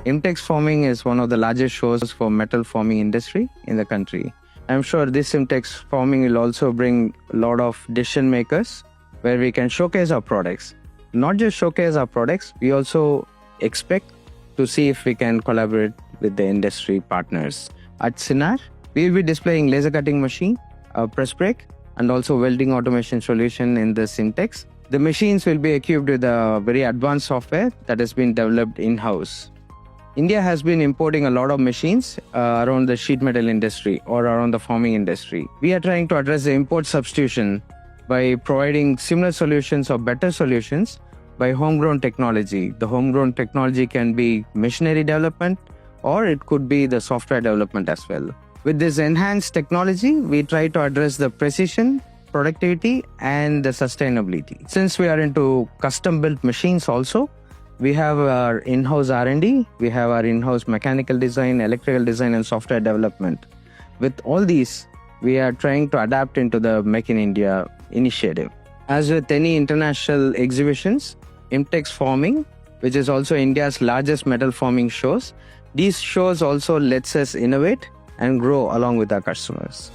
Imtex Forming is one of the largest shows for metal forming industry in the country. I'm sure this Imtex Forming will also bring a lot of decision makers where we can showcase our products. Not just showcase our products, we also expect to see if we can collaborate with the industry partners. At Sinar, we will be displaying laser cutting machine, a press brake, and also welding automation solution in this Imtex. The machines will be equipped with a very advanced software that has been developed in-house. India has been importing a lot of machines around the sheet metal industry or around the forming industry. We are trying to address the import substitution by providing similar solutions or better solutions by homegrown technology. The homegrown technology can be machinery development or it could be the software development as well. With this enhanced technology, we try to address the precision, productivity, and the sustainability. Since we are into custom-built machines also, we have our in-house R&D, we have our in-house mechanical design, electrical design, and software development. With all these, we are trying to adapt into the Make in India initiative. As with any international exhibitions, Imtex Forming, which is also India's largest metal forming shows, these shows also lets us innovate and grow along with our customers.